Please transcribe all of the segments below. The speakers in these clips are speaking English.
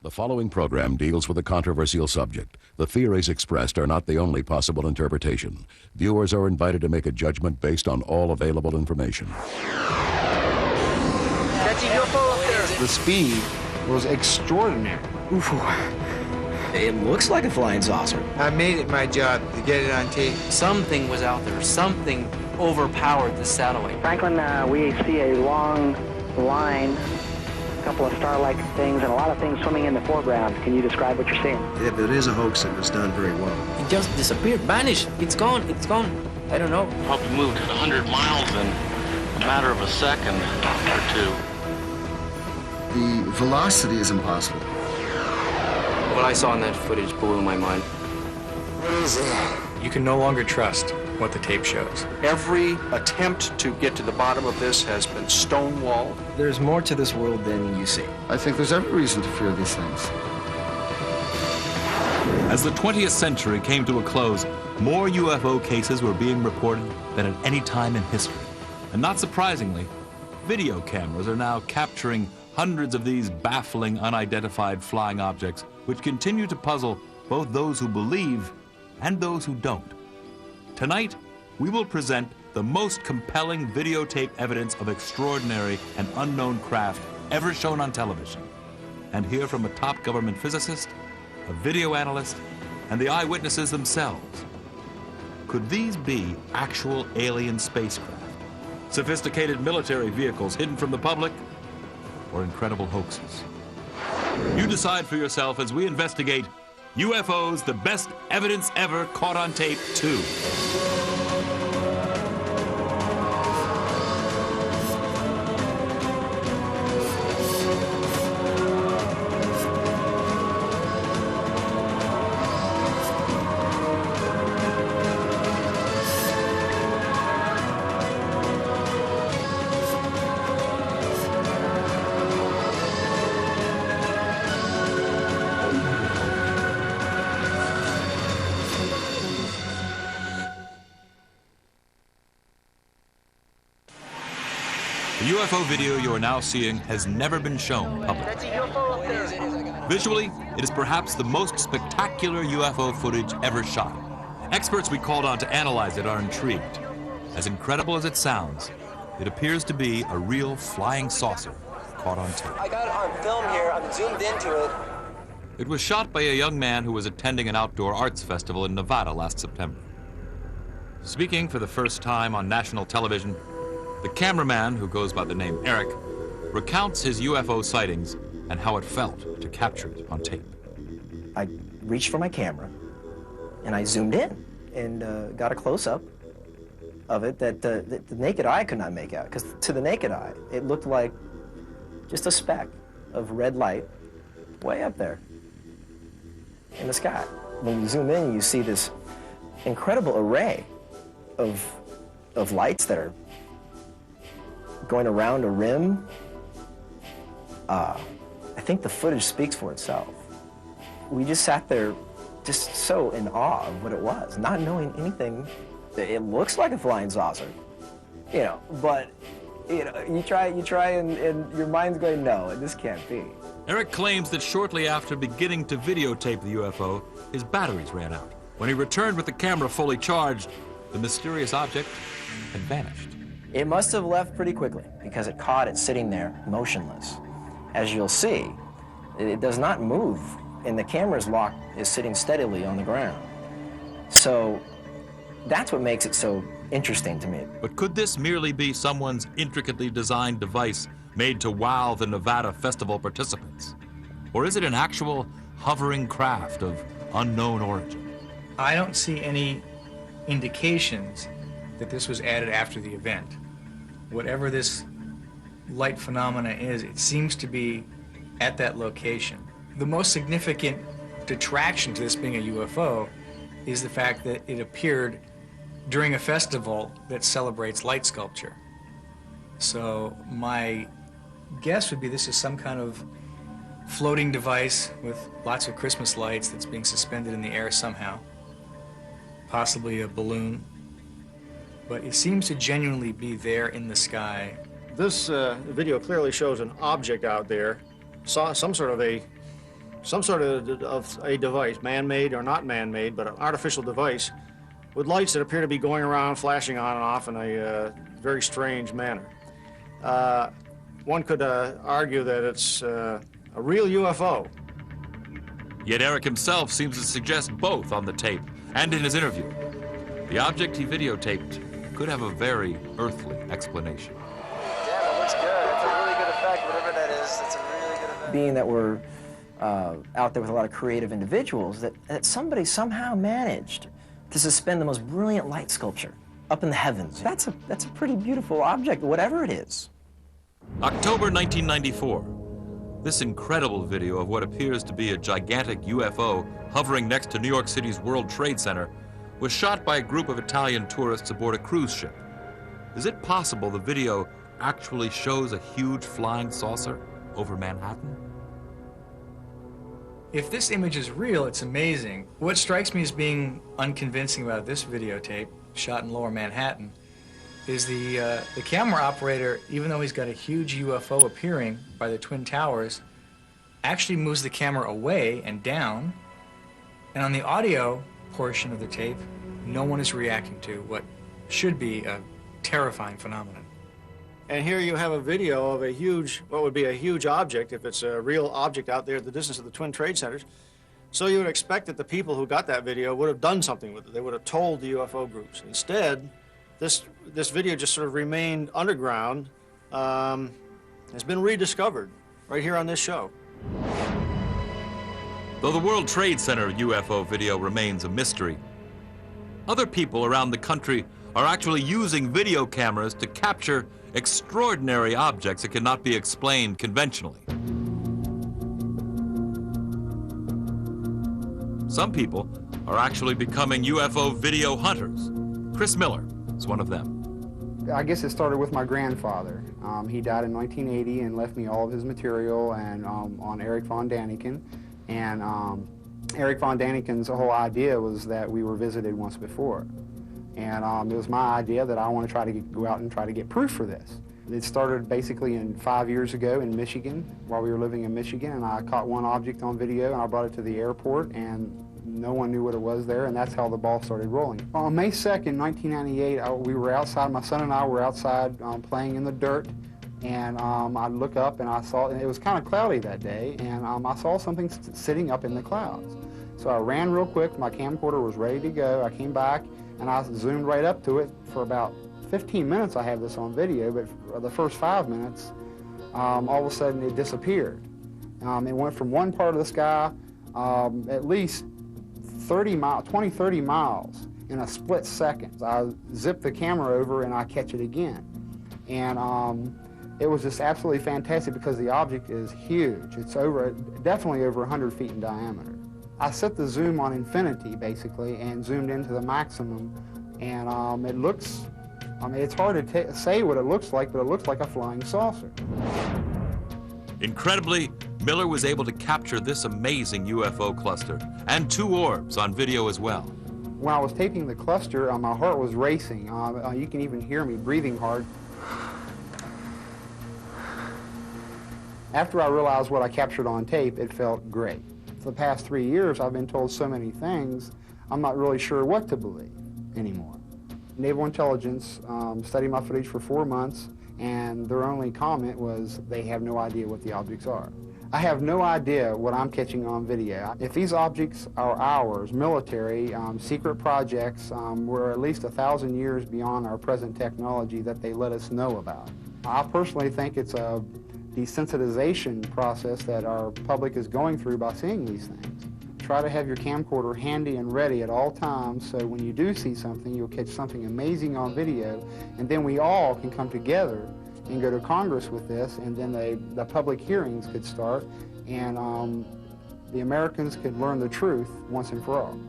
The following program deals with a controversial subject. The theories expressed are not the only possible interpretation. Viewers are invited to make a judgment based on all available information. Catching UFO up there. The speed was extraordinary. It looks like a flying saucer. I made it my job to get it on tape. Something was out there. Something overpowered the satellite. Franklin, we see a long line, a couple of star-like things, and a lot of things swimming in the foreground. Can you describe what you're seeing? If it is a hoax, it was done very well. It just disappeared, vanished. It's gone. It's gone. I don't know. Probably moved at 100 miles in a matter of a second or two. The velocity is impossible. What I saw in that footage blew my mind. What is it? You can no longer trust what the tape shows. Every attempt to get to the bottom of this has been stonewalled. There's more to this world than you see. I think there's every reason to fear these things. As the 20th century came to a close, more UFO cases were being reported than at any time in history. And not surprisingly, video cameras are now capturing hundreds of these baffling, unidentified flying objects, which continue to puzzle both those who believe and those who don't. Tonight, we will present the most compelling videotape evidence of extraordinary and unknown craft ever shown on television, and hear from a top government physicist, a video analyst, and the eyewitnesses themselves. Could these be actual alien spacecraft, sophisticated military vehicles hidden from the public, or incredible hoaxes? You decide for yourself as we investigate UFOs, the best evidence ever caught on tape 2. The UFO video you are now seeing has never been shown publicly. Visually, it is perhaps the most spectacular UFO footage ever shot. Experts we called on to analyze it are intrigued. As incredible as it sounds, it appears to be a real flying saucer caught on tape. I got it on film here. I'm zoomed into it. It was shot by a young man who was attending an outdoor arts festival in Nevada last September. Speaking for the first time on national television, the cameraman, who goes by the name Eric, recounts his UFO sightings and how it felt to capture it on tape. I reached for my camera, and I zoomed in and got a close-up of it that the naked eye could not make out, because to the naked eye, it looked like just a speck of red light way up there in the sky. When you zoom in, you see this incredible array of lights that are going around a rim. I think the footage speaks for itself. We just sat there just so in awe of what it was, not knowing anything. It looks like a flying saucer, but you try and your mind's going, no, this can't be. Eric claims that shortly after beginning to videotape the UFO, his batteries ran out. When he returned with the camera fully charged, the mysterious object had vanished. It must have left pretty quickly because it caught it sitting there motionless. As you'll see, it does not move, and the camera's lock is sitting steadily on the ground. So that's what makes it so interesting to me. But could this merely be someone's intricately designed device made to wow the Nevada festival participants? Or is it an actual hovering craft of unknown origin? I don't see any indications that this was added after the event. Whatever this light phenomena is, it seems to be at that location. The most significant detraction to this being a UFO is the fact that it appeared during a festival that celebrates light sculpture. So my guess would be this is some kind of floating device with lots of Christmas lights that's being suspended in the air somehow, possibly a balloon. But it seems to genuinely be there in the sky. This video clearly shows an object out there, some sort of a some sort of a device, man-made or not man-made, but an artificial device with lights that appear to be going around, flashing on and off in a very strange manner. One could argue that it's a real UFO. Yet Eric himself seems to suggest both on the tape and in his interview. The object he videotaped could have a very earthly explanation. Damn, it looks good. It's a really good effect, whatever that is. It's a really good effect. Being that we're out there with a lot of creative individuals, that somebody somehow managed to suspend the most brilliant light sculpture up in the heavens. That's a pretty beautiful object, whatever it is. October 1994. This incredible video of what appears to be a gigantic UFO hovering next to New York City's World Trade Center was shot by a group of Italian tourists aboard a cruise ship. Is it possible the video actually shows a huge flying saucer over Manhattan? If this image is real, it's amazing. What strikes me as being unconvincing about this videotape, shot in Lower Manhattan, is the camera operator, even though he's got a huge UFO appearing by the Twin Towers, actually moves the camera away and down. And on the audio portion of the tape, no one is reacting to what should be a terrifying phenomenon. And here you have a video of a huge, what would be a huge object, if it's a real object out there at the distance of the Twin Trade Centers. So you would expect that the people who got that video would have done something with it. They would have told the UFO groups. Instead, this video just sort of remained underground, has been rediscovered right here on this show. Though the World Trade Center UFO video remains a mystery, other people around the country are actually using video cameras to capture extraordinary objects that cannot be explained conventionally. Some people are actually becoming UFO video hunters. Chris Miller is one of them. I guess it started with my grandfather. He died in 1980 and left me all of his material and on Eric von Daniken. And Eric von Daniken's whole idea was that we were visited once before. And it was my idea that I want to try to go out and try to get proof for this. It started basically 5 years ago in Michigan, while we were living in Michigan, and I caught one object on video and I brought it to the airport, and no one knew what it was there, and that's how the ball started rolling. On May 2nd, 1998, we were outside, my son and I were outside playing in the dirt, and I look up and I saw, and it was kind of cloudy that day, and I saw something sitting up in the clouds. So I ran real quick, my camcorder was ready to go, I came back, and I zoomed right up to it. For about 15 minutes I have this on video, but for the first 5 minutes, all of a sudden it disappeared. It went from one part of the sky at least 20, 30 miles in a split second. I zip the camera over and I catch it again. And it was just absolutely fantastic because the object is huge. It's definitely over 100 feet in diameter. I set the zoom on infinity, basically, and zoomed into the maximum, and it looks, it's hard to say what it looks like, but it looks like a flying saucer. Incredibly, Miller was able to capture this amazing UFO cluster and 2 orbs on video as well. When I was taping the cluster, my heart was racing. You can even hear me breathing hard. After I realized what I captured on tape, it felt great. For the past 3 years, I've been told so many things, I'm not really sure what to believe anymore. Naval Intelligence studied my footage for 4 months, and their only comment was they have no idea what the objects are. I have no idea what I'm catching on video. If these objects are ours, military, secret projects, we're at least 1,000 years beyond our present technology that they let us know about. I personally think it's a desensitization process that our public is going through by seeing these things. Try to have your camcorder handy and ready at all times, so when you do see something, you'll catch something amazing on video, and then we all can come together and go to Congress with this, and then the public hearings could start, and the Americans could learn the truth once and for all.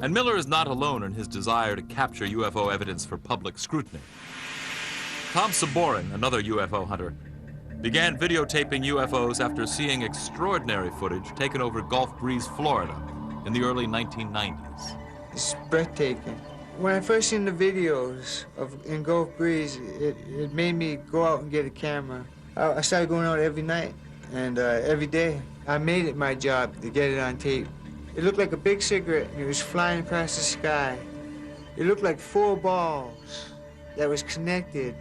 And Miller is not alone in his desire to capture UFO evidence for public scrutiny. Tom Saborin, another UFO hunter, began videotaping UFOs after seeing extraordinary footage taken over Gulf Breeze, Florida in the early 1990s. It's breathtaking. When I first seen the videos in Gulf Breeze, it made me go out and get a camera. I started going out every night and every day. I made it my job to get it on tape. It looked like a big cigarette, and it was flying across the sky. It looked like 4 balls that was connected.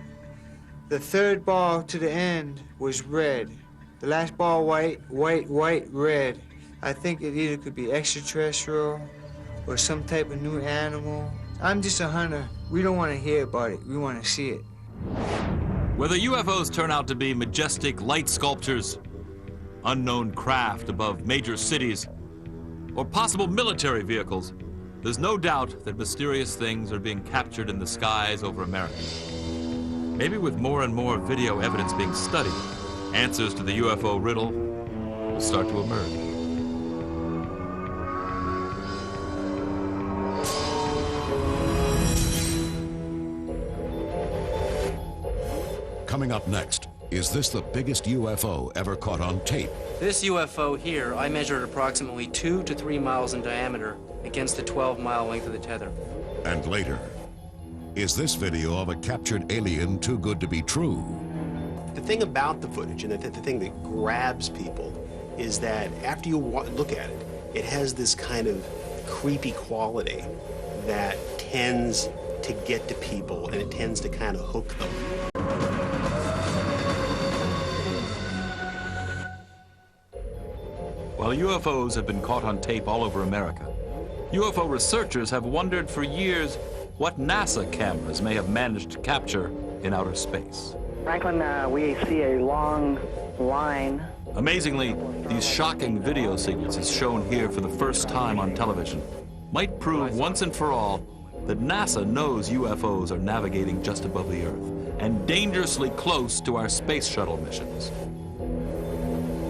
The third ball to the end was red. The last ball white, white, white, red. I think it either could be extraterrestrial or some type of new animal. I'm just a hunter. We don't want to hear about it. We want to see it. Whether UFOs turn out to be majestic light sculptures, unknown craft above major cities, or possible military vehicles, there's no doubt that mysterious things are being captured in the skies over America. Maybe with more and more video evidence being studied, answers to the UFO riddle will start to emerge. Coming up next, is this the biggest UFO ever caught on tape? This UFO here, I measured approximately 2 to 3 miles in diameter against the 12-mile length of the tether. And later, is this video of a captured alien too good to be true? The thing about the footage, and the thing that grabs people, is that after you look at it, it has this kind of creepy quality that tends to get to people, and it tends to kind of hook them. While UFOs have been caught on tape all over America, UFO researchers have wondered for years what NASA cameras may have managed to capture in outer space. Franklin, we see a long line. Amazingly, these shocking video sequences shown here for the first time on television might prove once and for all that NASA knows UFOs are navigating just above the Earth and dangerously close to our space shuttle missions.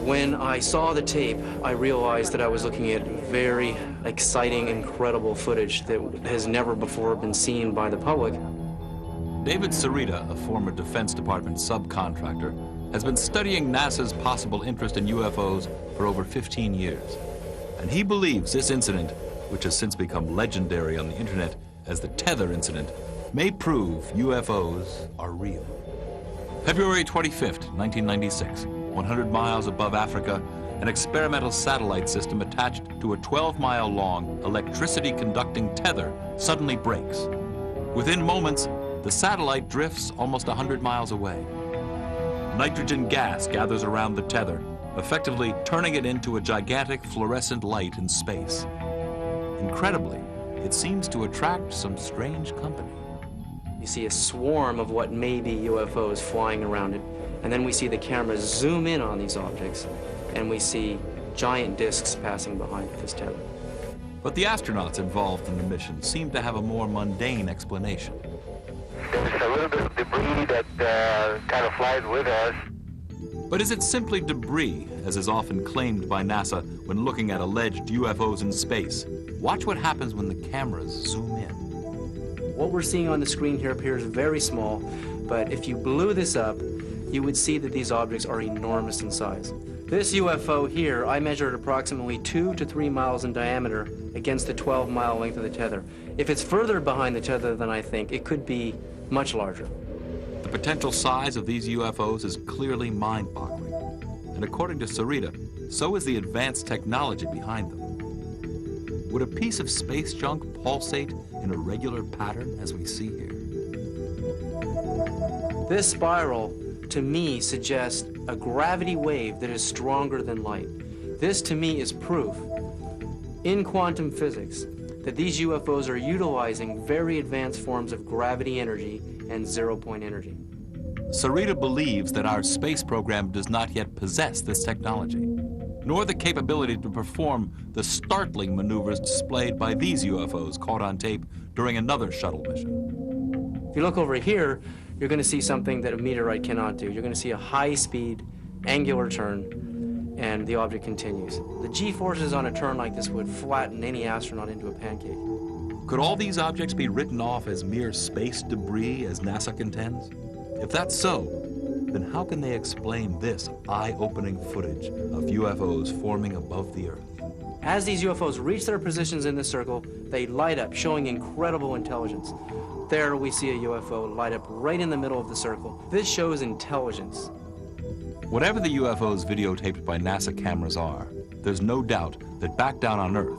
When I saw the tape, I realized that I was looking at very exciting, incredible footage that has never before been seen by the public. David Sarita, a former Defense Department subcontractor, has been studying NASA's possible interest in UFOs for over 15 years. And he believes this incident, which has since become legendary on the internet as the Tether incident, may prove UFOs are real. February 25th, 1996, 100 miles above Africa, an experimental satellite system attached to a 12-mile-long electricity-conducting tether suddenly breaks. Within moments, the satellite drifts almost 100 miles away. Nitrogen gas gathers around the tether, effectively turning it into a gigantic fluorescent light in space. Incredibly, it seems to attract some strange company. You see a swarm of what may be UFOs flying around it, and then we see the cameras zoom in on these objects, and we see giant discs passing behind this tether. But the astronauts involved in the mission seem to have a more mundane explanation. There's a little bit of debris that kind of flies with us. But is it simply debris, as is often claimed by NASA when looking at alleged UFOs in space? Watch what happens when the cameras zoom in. What we're seeing on the screen here appears very small, but if you blew this up, you would see that these objects are enormous in size. This UFO here, I measured approximately 2 to 3 miles in diameter against the 12-mile length of the tether. If it's further behind the tether than I think, it could be much larger. The potential size of these UFOs is clearly mind-boggling. And according to Sarita, so is the advanced technology behind them. Would a piece of space junk pulsate in a regular pattern as we see here? This spiral, to me, suggests a gravity wave that is stronger than light. This, to me, is proof in quantum physics that these UFOs are utilizing very advanced forms of gravity energy and zero-point energy. Sarita believes that our space program does not yet possess this technology, nor the capability to perform the startling maneuvers displayed by these UFOs caught on tape during another shuttle mission. If you look over here, you're going to see something that a meteorite cannot do. You're going to see a high-speed, angular turn, and the object continues. The G-forces on a turn like this would flatten any astronaut into a pancake. Could all these objects be written off as mere space debris, as NASA contends? If that's so, then how can they explain this eye-opening footage of UFOs forming above the Earth? As these UFOs reach their positions in the circle, they light up, showing incredible intelligence. There we see a UFO light up right in the middle of the circle. This shows intelligence. Whatever the UFOs videotaped by NASA cameras are, there's no doubt that back down on Earth,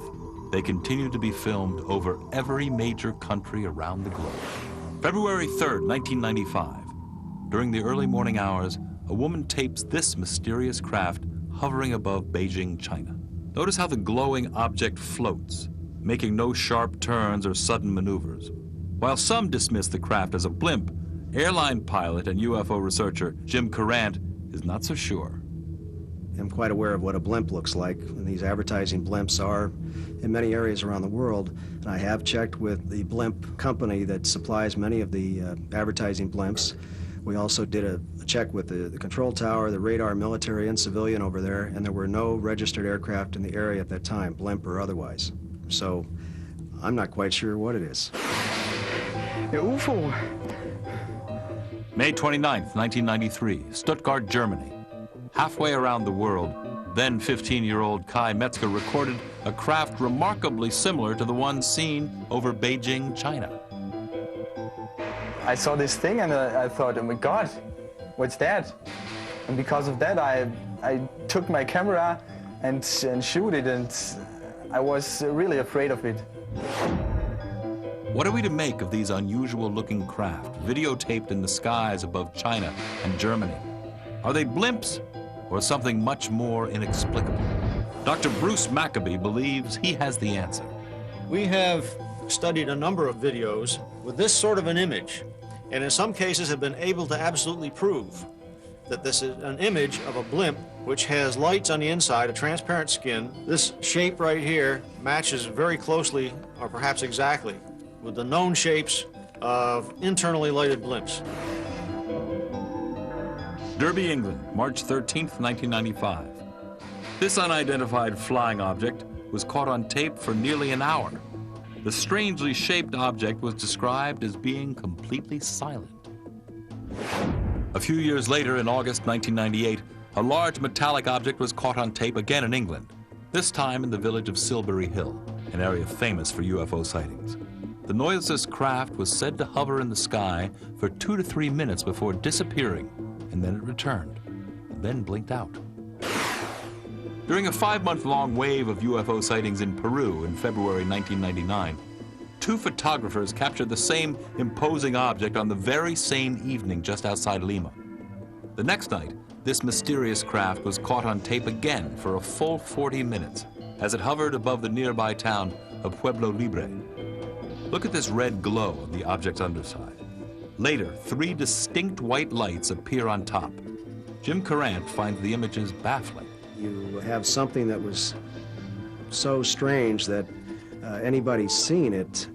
they continue to be filmed over every major country around the globe. February 3rd, 1995. During the early morning hours, a woman tapes this mysterious craft hovering above Beijing, China. Notice how the glowing object floats, making no sharp turns or sudden maneuvers. While some dismiss the craft as a blimp, airline pilot and UFO researcher Jim Carant is not so sure. I'm quite aware of what a blimp looks like, and these advertising blimps are in many areas around the world. And I have checked with the blimp company that supplies many of the advertising blimps. We also did a check with the control tower, the radar, military and civilian over there, and there were no registered aircraft in the area at that time, blimp or otherwise. So I'm not quite sure what it is. A UFO. May 29th, 1993, Stuttgart, Germany. Halfway around the world, then 15-year-old Kai Metzger recorded a craft remarkably similar to the one seen over Beijing, China. I saw this thing and I thought, oh my God, what's that? And because of that, I took my camera and shoot it, and I was really afraid of it. What are we to make of these unusual-looking craft videotaped in the skies above China and Germany? Are they blimps or something much more inexplicable? Dr. Bruce Maccabee believes he has the answer. We have studied a number of videos with this sort of an image, and in some cases have been able to absolutely prove that this is an image of a blimp which has lights on the inside, a transparent skin. This shape right here matches very closely, or perhaps exactly, with the known shapes of internally lighted blimps. Derby, England, March 13th, 1995. This unidentified flying object was caught on tape for nearly an hour. The strangely shaped object was described as being completely silent. A few years later, in August 1998, a large metallic object was caught on tape again in England, this time in the village of Silbury Hill, an area famous for UFO sightings. The noiseless craft was said to hover in the sky for 2 to 3 minutes before disappearing, and then it returned, and then blinked out. During a 5-month-long wave of UFO sightings in Peru in February 1999, 2 photographers captured the same imposing object on the very same evening just outside Lima. The next night, this mysterious craft was caught on tape again for a full 40 minutes as it hovered above the nearby town of Pueblo Libre. Look at this red glow on the object's underside. Later, 3 distinct white lights appear on top. Jim Carant finds the images baffling. You have something that was so strange that anybody seeing it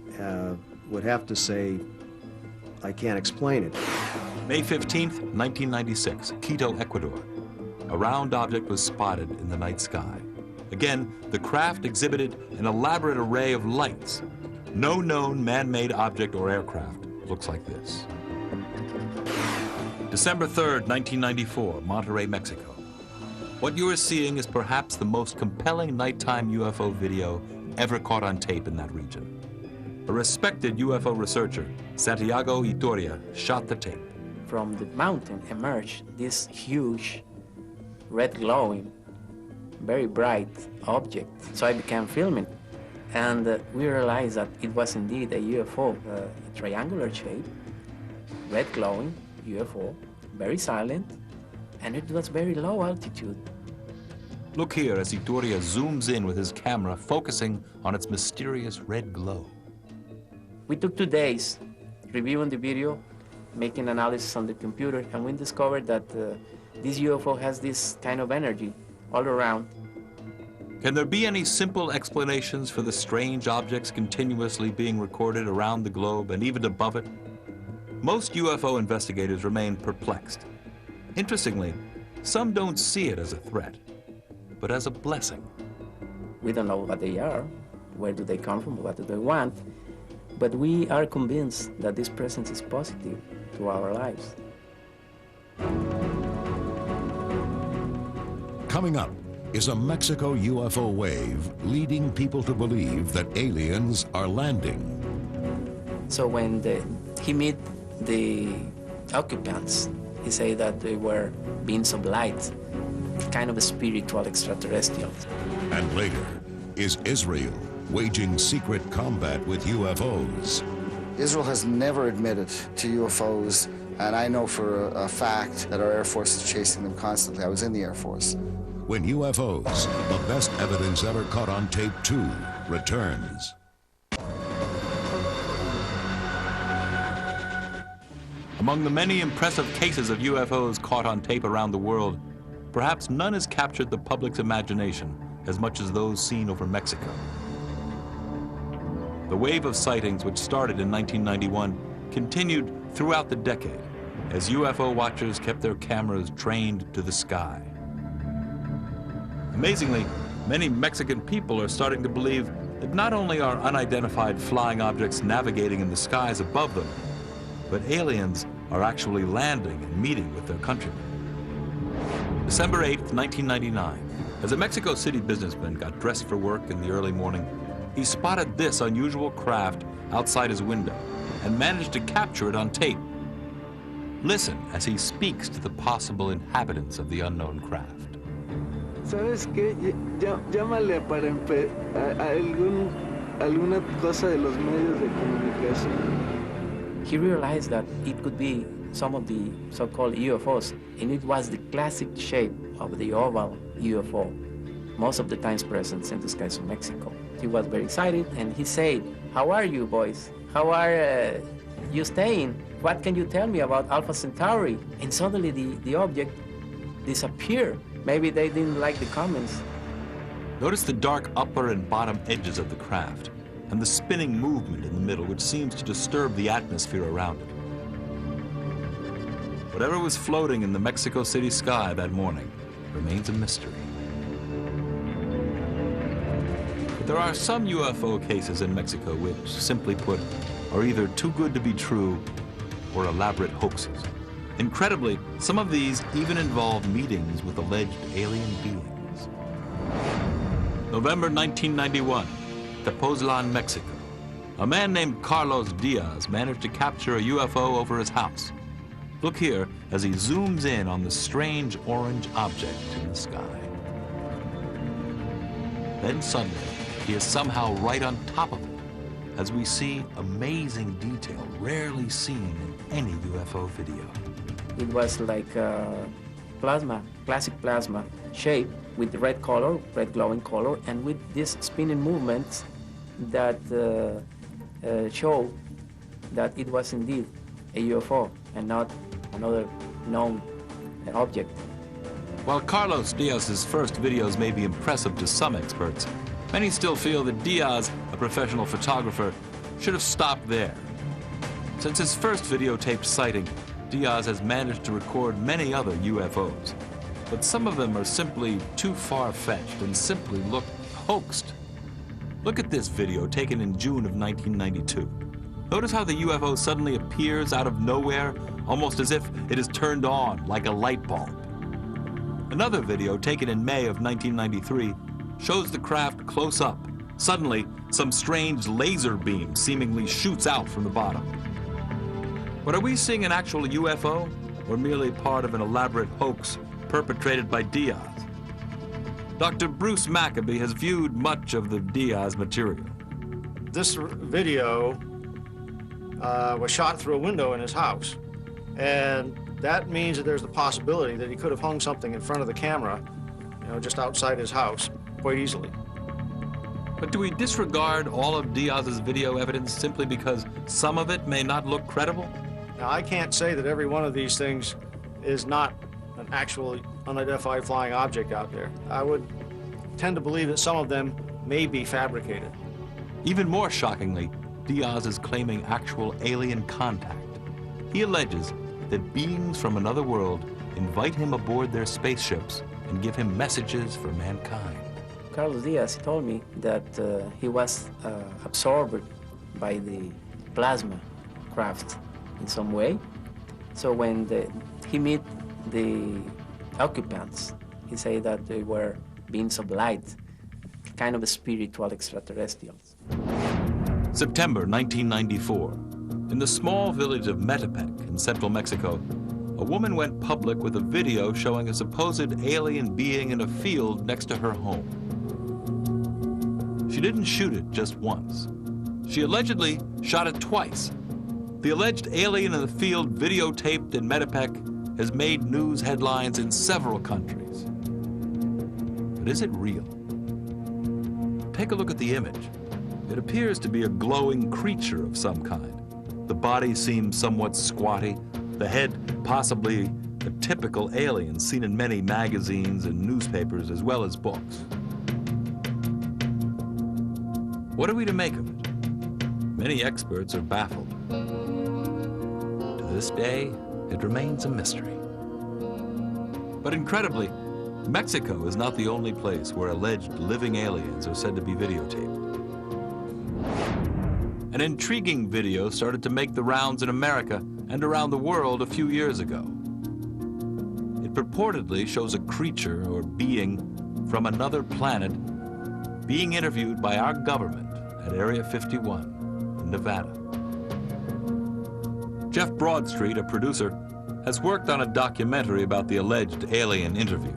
would have to say, I can't explain it. May 15th, 1996, Quito, Ecuador. A round object was spotted in the night sky. Again, the craft exhibited an elaborate array of lights. No known man-made object or aircraft looks like this. December 3rd, 1994, Monterrey, Mexico. What you are seeing is perhaps the most compelling nighttime UFO video ever caught on tape in that region. A respected UFO researcher, Santiago Itoria, shot the tape. From the mountain emerged this huge, red glowing, very bright object. So I began filming, and we realized that it was indeed a UFO, a triangular shape, red glowing UFO, very silent, and it was very low altitude. Look here as Itoria zooms in with his camera, focusing on its mysterious red glow. We took 2 days reviewing the video, making analysis on the computer, and we discovered that this UFO has this kind of energy all around. Can there be any simple explanations for the strange objects continuously being recorded around the globe and even above it? Most UFO investigators remain perplexed. Interestingly, some don't see it as a threat, but as a blessing. We don't know what they are, where do they come from, what do they want, but we are convinced that this presence is positive to our lives. Coming up is a Mexico UFO wave leading people to believe that aliens are landing. So when he met the occupants, He said that they were beings of light, kind of spiritual extraterrestrials. And later, is Israel waging secret combat with UFOs? Israel has never admitted to UFOs, and I know for a fact that our Air Force is chasing them constantly. I was in the Air Force. When UFOs, the best evidence ever caught on tape 2, returns. Among the many impressive cases of UFOs caught on tape around the world, perhaps none has captured the public's imagination as much as those seen over Mexico. The wave of sightings, which started in 1991, continued throughout the decade as UFO watchers kept their cameras trained to the sky. Amazingly, many Mexican people are starting to believe that not only are unidentified flying objects navigating in the skies above them, but aliens are actually landing and meeting with their countrymen. December 8th, 1999, as a Mexico City businessman got dressed for work in the early morning, he spotted this unusual craft outside his window and managed to capture it on tape. Listen as he speaks to the possible inhabitants of the unknown craft. ¿Sabes qué? Llámale para alguna cosa de los medios de comunicación. He realized that it could be some of the so-called UFOs, and it was the classic shape of the oval UFO, most of the times present in the skies of Mexico. He was very excited, and he said, "How are you, boys? How are you staying? What can you tell me about Alpha Centauri?" And suddenly the object disappeared. Maybe they didn't like the comments. Notice the dark upper and bottom edges of the craft and the spinning movement in the middle, which seems to disturb the atmosphere around it. Whatever was floating in the Mexico City sky that morning remains a mystery. But there are some UFO cases in Mexico which, simply put, are either too good to be true or elaborate hoaxes. Incredibly, some of these even involve meetings with alleged alien beings. November 1991, Tepoztlan, Mexico. A man named Carlos Diaz managed to capture a UFO over his house. Look here as he zooms in on the strange orange object in the sky. Then suddenly, he is somehow right on top of it, as we see amazing detail rarely seen in any UFO video. It was like plasma, classic plasma shape with red color, red glowing color, and with these spinning movements that show that it was indeed a UFO and not another known object. While Carlos Diaz's first videos may be impressive to some experts, many still feel that Diaz, a professional photographer, should have stopped there. Since his first videotaped sighting, Diaz has managed to record many other UFOs, but some of them are simply too far-fetched and simply look hoaxed. Look at this video taken in June of 1992. Notice how the UFO suddenly appears out of nowhere, almost as if it is turned on like a light bulb. Another video taken in May of 1993 shows the craft close up. Suddenly, some strange laser beam seemingly shoots out from the bottom. But are we seeing an actual UFO, or merely part of an elaborate hoax perpetrated by Diaz? Dr. Bruce Maccabee has viewed much of the Diaz material. This video was shot through a window in his house, and that means that there's the possibility that he could have hung something in front of the camera, just outside his house, quite easily. But do we disregard all of Diaz's video evidence simply because some of it may not look credible? Now, I can't say that every one of these things is not an actual unidentified flying object out there. I would tend to believe that some of them may be fabricated. Even more shockingly, Diaz is claiming actual alien contact. He alleges that beings from another world invite him aboard their spaceships and give him messages for mankind. Carlos Diaz told me that he was absorbed by the plasma craft in some way. So when he met the occupants, he said that they were beings of light, kind of spiritual extraterrestrials. September 1994. In the small village of Metepec in central Mexico, a woman went public with a video showing a supposed alien being in a field next to her home. She didn't shoot it just once. She allegedly shot it twice. The alleged alien in the field, videotaped in Metepec, has made news headlines in several countries. But is it real? Take a look at the image. It appears to be a glowing creature of some kind. The body seems somewhat squatty, the head possibly a typical alien seen in many magazines and newspapers as well as books. What are we to make of it? Many experts are baffled. To this day, it remains a mystery. But incredibly, Mexico is not the only place where alleged living aliens are said to be videotaped. An intriguing video started to make the rounds in America and around the world a few years ago. It purportedly shows a creature or being from another planet being interviewed by our government at Area 51 in Nevada. Jeff Broadstreet, a producer, has worked on a documentary about the alleged alien interview.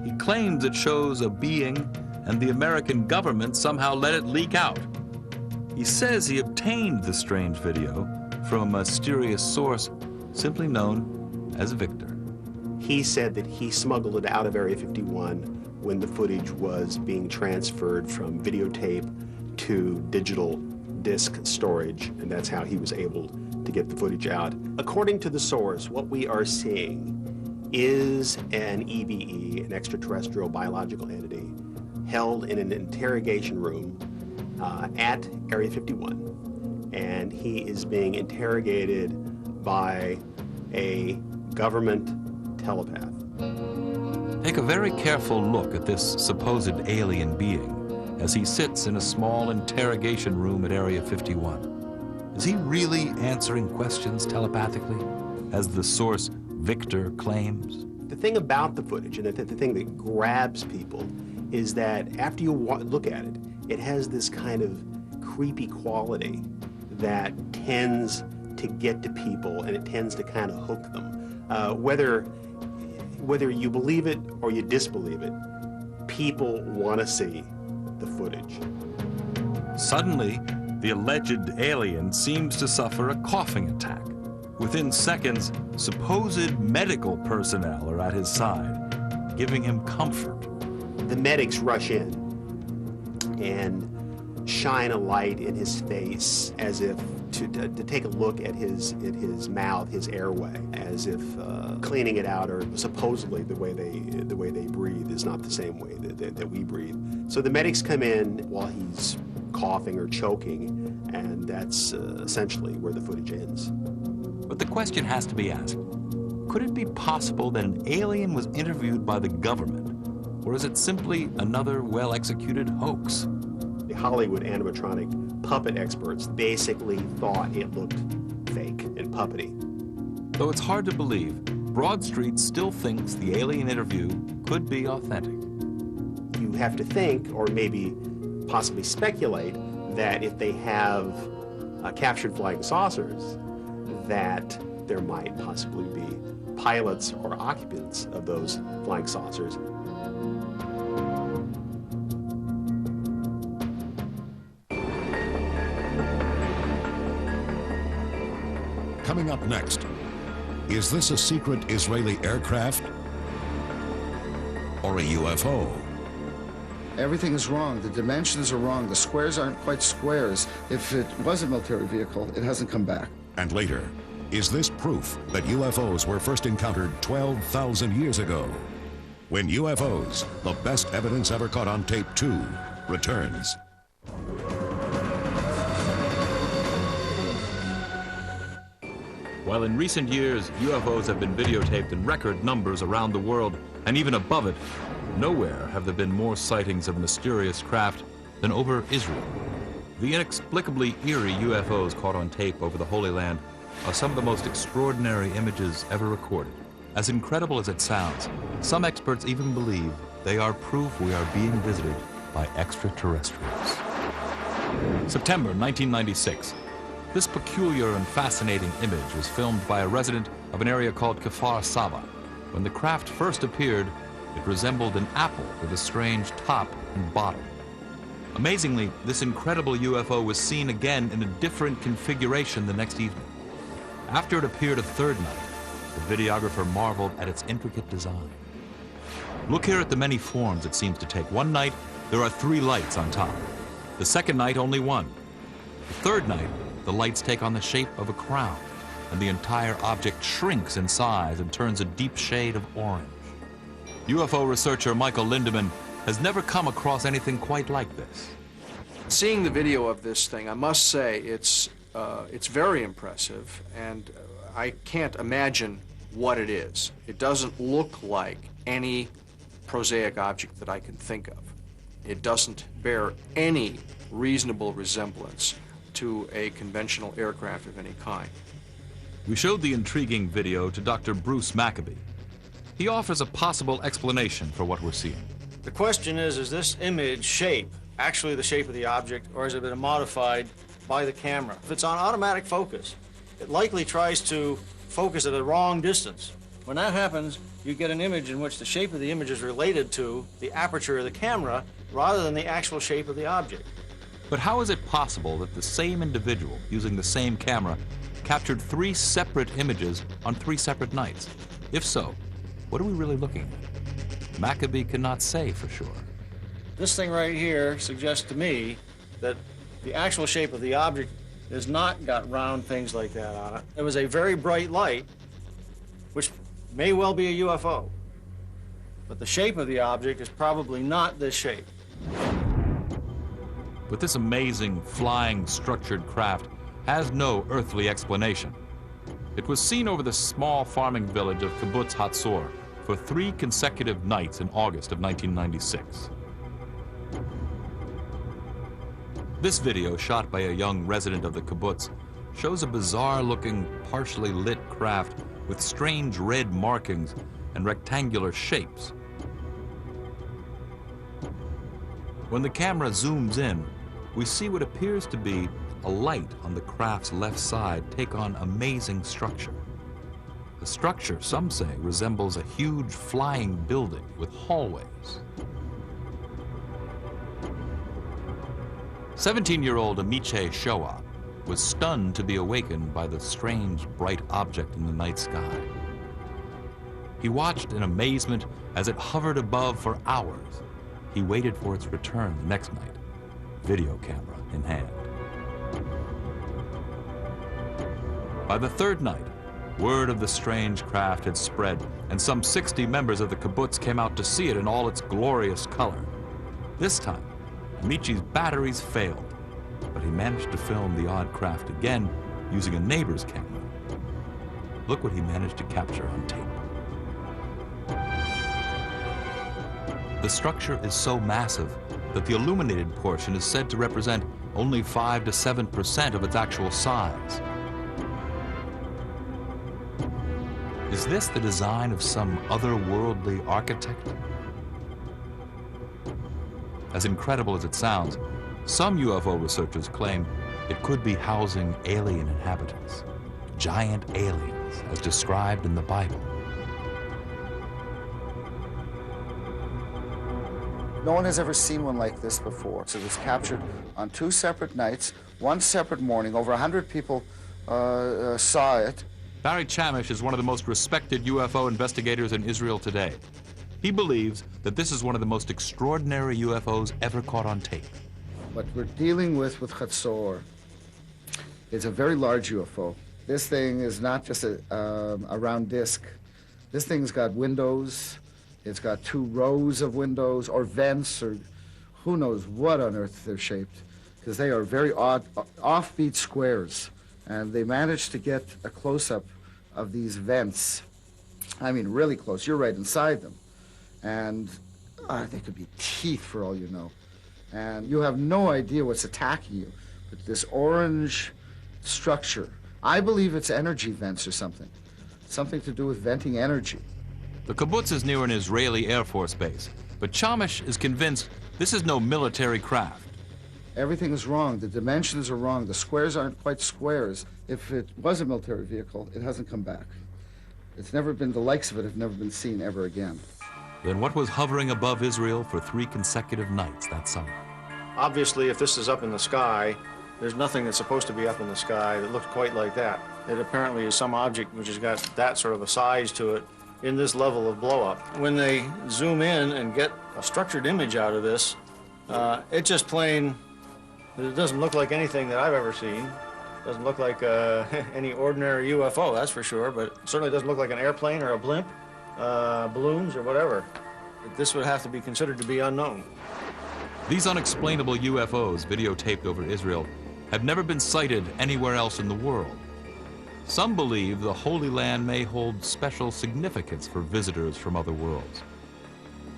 He claims it shows a being and the American government somehow let it leak out. He says he obtained the strange video from a mysterious source simply known as Victor. He said that he smuggled it out of Area 51 when the footage was being transferred from videotape to digital disc storage, and that's how he was able to get the footage out. According to the source, what we are seeing is an EBE, an extraterrestrial biological entity, held in an interrogation room at Area 51, and he is being interrogated by a government telepath. Take a very careful look at this supposed alien being as he sits in a small interrogation room at Area 51. Is he really answering questions telepathically, as the source Victor claims? The thing about the footage, and the thing that grabs people, is that after you look at it, it has this kind of creepy quality that tends to get to people, and it tends to kind of hook them. Whether you believe it or you disbelieve it, people want to see the footage. Suddenly, the alleged alien seems to suffer a coughing attack. Within seconds, supposed medical personnel are at his side, giving him comfort. The medics rush in and shine a light in his face as if to take a look at his mouth, his airway, as if cleaning it out, or supposedly the way they breathe is not the same way that we breathe. So the medics come in while he's coughing or choking, and that's essentially where the footage ends. But the question has to be asked, could it be possible that an alien was interviewed by the government, or is it simply another well-executed hoax? The Hollywood animatronic puppet experts basically thought it looked fake and puppety. Though it's hard to believe, Broadstreet still thinks the alien interview could be authentic. You have to think, or maybe possibly speculate, that if they have captured flying saucers, that there might possibly be pilots or occupants of those flying saucers. Coming up next, is this a secret Israeli aircraft or a UFO? Everything is wrong. The dimensions are wrong. The squares aren't quite squares. If it was a military vehicle, it hasn't come back. And later, is this proof that UFOs were first encountered 12,000 years ago? When UFOs, the best evidence ever caught on tape 2, returns. While in recent years, UFOs have been videotaped in record numbers around the world, and even above it, nowhere have there been more sightings of mysterious craft than over Israel. The inexplicably eerie UFOs caught on tape over the Holy Land are some of the most extraordinary images ever recorded. As incredible as it sounds, some experts even believe they are proof we are being visited by extraterrestrials. September 1996. This peculiar and fascinating image was filmed by a resident of an area called Kfar Saba. When the craft first appeared, it resembled an apple with a strange top and bottom. Amazingly, this incredible UFO was seen again in a different configuration the next evening. After it appeared a third night, the videographer marveled at its intricate design. Look here at the many forms it seems to take. One night, there are 3 lights on top. The second night, only 1. The third night, the lights take on the shape of a crown, and the entire object shrinks in size and turns a deep shade of orange. UFO researcher Michael Lindemann has never come across anything quite like this. Seeing the video of this thing, I must say it's very impressive, and I can't imagine what it is. It doesn't look like any prosaic object that I can think of. It doesn't bear any reasonable resemblance to a conventional aircraft of any kind. We showed the intriguing video to Dr. Bruce Maccabee. He offers a possible explanation for what we're seeing. The question is this image shape actually the shape of the object, or has it been modified by the camera? If it's on automatic focus, it likely tries to focus at a wrong distance. When that happens, you get an image in which the shape of the image is related to the aperture of the camera rather than the actual shape of the object. But how is it possible that the same individual, using the same camera, captured 3 separate images on 3 separate nights? If so, what are we really looking at? Maccabee cannot say for sure. This thing right here suggests to me that the actual shape of the object has not got round things like that on it. It was a very bright light, which may well be a UFO. But the shape of the object is probably not this shape. But this amazing, flying, structured craft has no earthly explanation. It was seen over the small farming village of Kibbutz Hatzor for 3 consecutive nights in August of 1996. This video, shot by a young resident of the kibbutz, shows a bizarre-looking, partially lit craft with strange red markings and rectangular shapes. When the camera zooms in, we see what appears to be a light on the craft's left side take on amazing structure. The structure, some say, resembles a huge flying building with hallways. 17-year-old Amiche Shoah was stunned to be awakened by the strange, bright object in the night sky. He watched in amazement as it hovered above for hours. He waited for its return the next night, video camera in hand. By the third night, word of the strange craft had spread, and some 60 members of the kibbutz came out to see it in all its glorious color. This time, Amiche's batteries failed, but he managed to film the odd craft again using a neighbor's camera. Look what he managed to capture on tape. The structure is so massive that the illuminated portion is said to represent only 5 to 7% of its actual size. Is this the design of some otherworldly architect? As incredible as it sounds, some UFO researchers claim it could be housing alien inhabitants, giant aliens as described in the Bible. No one has ever seen one like this before. So it was captured on 2 separate nights, 1 separate morning. Over 100 people saw it. Barry Chamish is one of the most respected UFO investigators in Israel today. He believes that this is one of the most extraordinary UFOs ever caught on tape. What we're dealing with Hatzor is a very large UFO. This thing is not just a round disc. This thing's got windows. It's got 2 rows of windows or vents, or who knows what on earth they're shaped, because they are very odd, offbeat squares. And they managed to get a close-up of these vents. I mean, really close. You're right inside them. And they could be teeth for all you know. And you have no idea what's attacking you. But this orange structure, I believe it's energy vents or something. Something to do with venting energy. The kibbutz is near an Israeli Air Force base, but Chamish is convinced this is no military craft. Everything is wrong. The dimensions are wrong. The squares aren't quite squares. If it was a military vehicle, it hasn't come back. It's never been, the likes of it have never been seen ever again. Then what was hovering above Israel for 3 consecutive nights that summer? Obviously, if this is up in the sky, there's nothing that's supposed to be up in the sky that looked quite like that. It apparently is some object which has got that sort of a size to it in this level of blow-up. When they zoom in and get a structured image out of this, it just plain, it doesn't look like anything that I've ever seen. It doesn't look like any ordinary UFO, that's for sure, but it certainly doesn't look like an airplane or a blimp, balloons or whatever. This would have to be considered to be unknown. These unexplainable UFOs videotaped over Israel have never been sighted anywhere else in the world. Some believe the Holy Land may hold special significance for visitors from other worlds.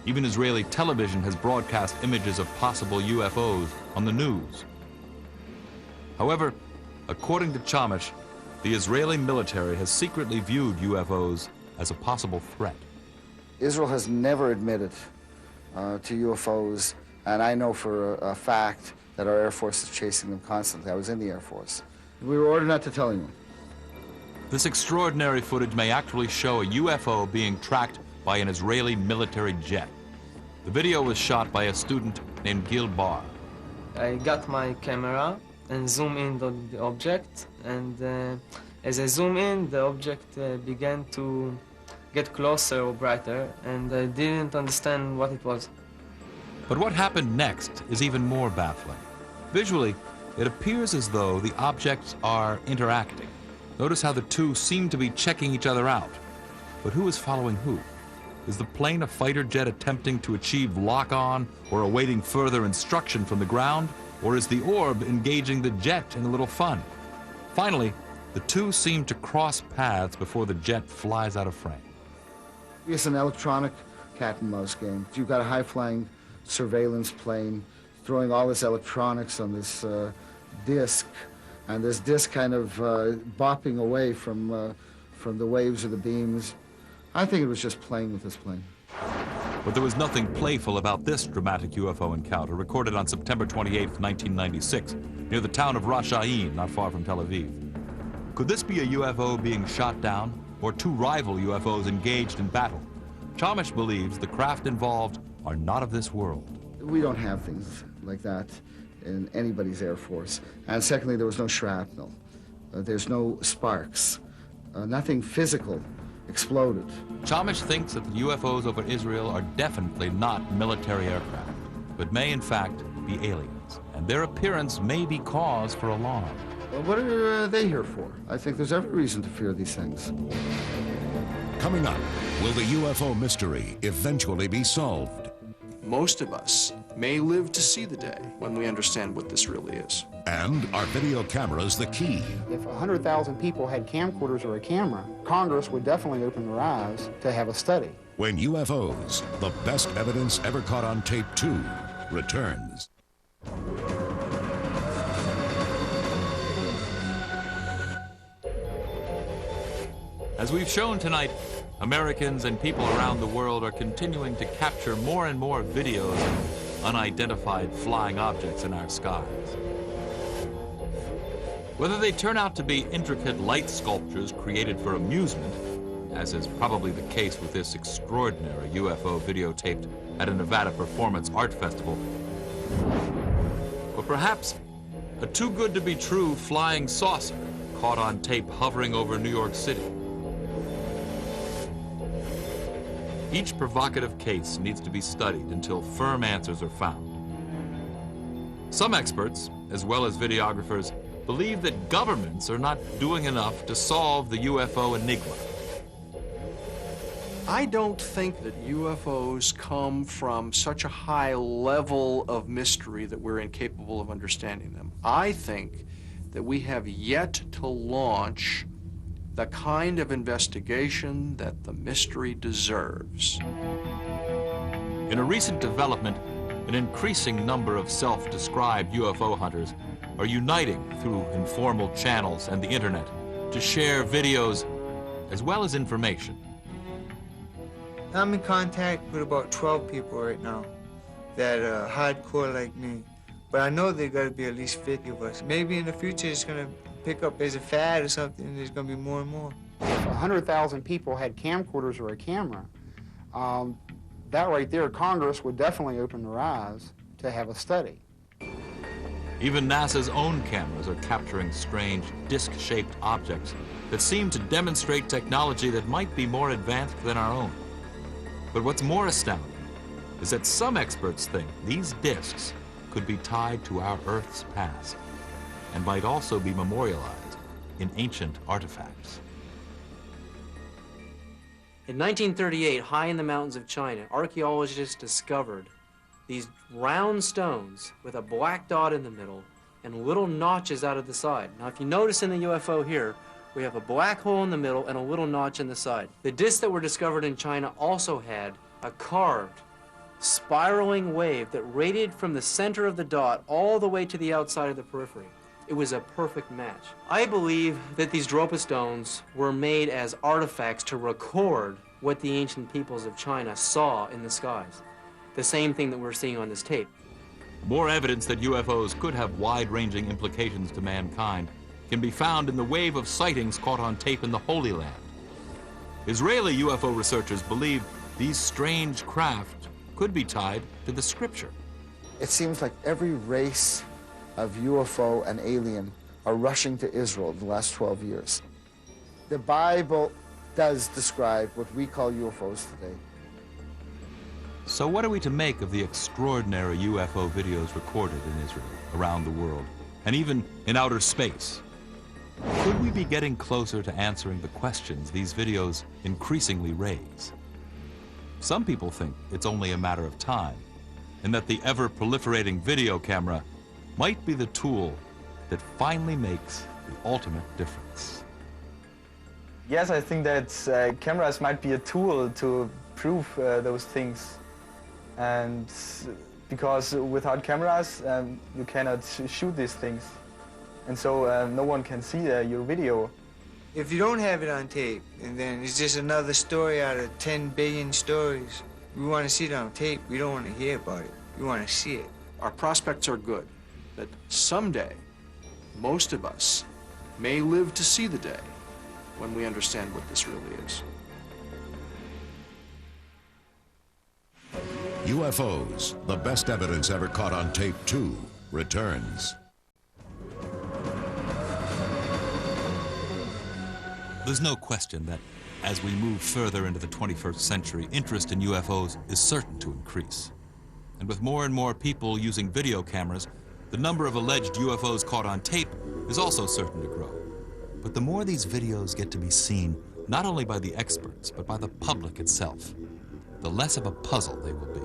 Even Israeli television has broadcast images of possible UFOs on the news. However, according to Chamish, the Israeli military has secretly viewed UFOs as a possible threat. Israel has never admitted to UFOs, and I know for a fact that our Air Force is chasing them constantly. I was in the Air Force. We were ordered not to tell anyone. This extraordinary footage may actually show a UFO being tracked by an Israeli military jet. The video was shot by a student named Gil Bar. I got my camera and zoom in on the object, and as I zoom in, the object began to get closer or brighter, and I didn't understand what it was. But what happened next is even more baffling. Visually, it appears as though the objects are interacting. Notice how the two seem to be checking each other out. But who is following who? Is the plane a fighter jet attempting to achieve lock-on or awaiting further instruction from the ground? Or is the orb engaging the jet in a little fun? Finally, the two seem to cross paths before the jet flies out of frame. It's an electronic cat and mouse game. You've got a high-flying surveillance plane throwing all this electronics on this disc, and this disc kind of bopping away from the waves or the beams. I think it was just playing with this plane. But there was nothing playful about this dramatic UFO encounter recorded on September 28, 1996, near the town of Rosh Ain, not far from Tel Aviv. Could this be a UFO being shot down, or two rival UFOs engaged in battle? Chamish believes the craft involved are not of this world. We don't have things like that in anybody's Air Force. And secondly, there was no shrapnel. There's no sparks. Nothing physical exploded. Chamish thinks that the UFOs over Israel are definitely not military aircraft, but may in fact be aliens, and their appearance may be cause for alarm. Well, what are they here for? I think there's every reason to fear these things. Coming up, will the UFO mystery eventually be solved? Most of us may live to see the day when we understand what this really is. And are video cameras the key? If 100,000 people had camcorders or a camera, Congress would definitely open their eyes to have a study. When UFOs, the best evidence ever caught on tape 2, returns. As we've shown tonight, Americans and people around the world are continuing to capture more and more videos of unidentified flying objects in our skies. Whether they turn out to be intricate light sculptures created for amusement, as is probably the case with this extraordinary UFO videotaped at a Nevada Performance Art Festival, or perhaps a too-good-to-be-true flying saucer caught on tape hovering over New York City. Each provocative case needs to be studied until firm answers are found. Some experts, as well as videographers, believe that governments are not doing enough to solve the UFO enigma. I don't think that UFOs come from such a high level of mystery that we're incapable of understanding them. I think that we have yet to launch the kind of investigation that the mystery deserves. In a recent development, an increasing number of self-described UFO hunters are uniting through informal channels and the internet to share videos as well as information. I'm in contact with about 12 people right now that are hardcore like me. But I know there got to be at least 50 of us. Maybe in the future it's going to pick up as a fad or something, and there's going to be more and more. If 100,000 people had camcorders or a camera, that right there, Congress would definitely open their eyes to have a study. Even NASA's own cameras are capturing strange disc-shaped objects that seem to demonstrate technology that might be more advanced than our own. But what's more astounding is that some experts think these discs could be tied to our Earth's past and might also be memorialized in ancient artifacts. In 1938, high in the mountains of China, archaeologists discovered these round stones with a black dot in the middle and little notches out of the side. Now, if you notice in the UFO here, we have a black hole in the middle and a little notch in the side. The discs that were discovered in China also had a carved, spiraling wave that radiated from the center of the dot all the way to the outside of the periphery. It was a perfect match. I believe that these Dropa stones were made as artifacts to record what the ancient peoples of China saw in the skies. The same thing that we're seeing on this tape. More evidence that UFOs could have wide-ranging implications to mankind can be found in the wave of sightings caught on tape in the Holy Land. Israeli UFO researchers believe these strange craft could be tied to the scripture. It seems like every race of UFO and alien are rushing to Israel in the last 12 years. The Bible does describe what we call UFOs today. So what are we to make of the extraordinary UFO videos recorded in Israel, around the world, and even in outer space? Could we be getting closer to answering the questions these videos increasingly raise? Some people think it's only a matter of time, and that the ever-proliferating video camera might be the tool that finally makes the ultimate difference. Yes, I think that cameras might be a tool to prove those things. And because without cameras, you cannot shoot these things. And so no one can see your video. If you don't have it on tape, and then it's just another story out of 10 billion stories, we want to see it on tape. We don't want to hear about it. We want to see it. Our prospects are good, that someday, most of us may live to see the day when we understand what this really is. UFOs, the best evidence ever caught on tape 2, returns. There's no question that as we move further into the 21st century, interest in UFOs is certain to increase. And with more and more people using video cameras, the number of alleged UFOs caught on tape is also certain to grow. But the more these videos get to be seen, not only by the experts, but by the public itself, the less of a puzzle they will be.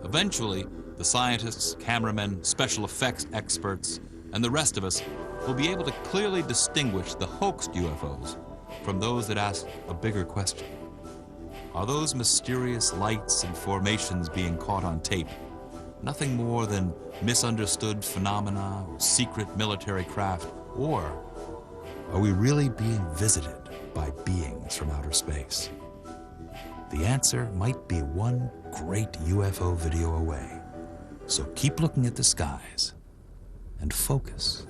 Eventually, the scientists, cameramen, special effects experts, and the rest of us will be able to clearly distinguish the hoaxed UFOs from those that ask a bigger question. Are those mysterious lights and formations being caught on tape nothing more than misunderstood phenomena or secret military craft? Or are we really being visited by beings from outer space? The answer might be one great UFO video away. So keep looking at the skies and focus.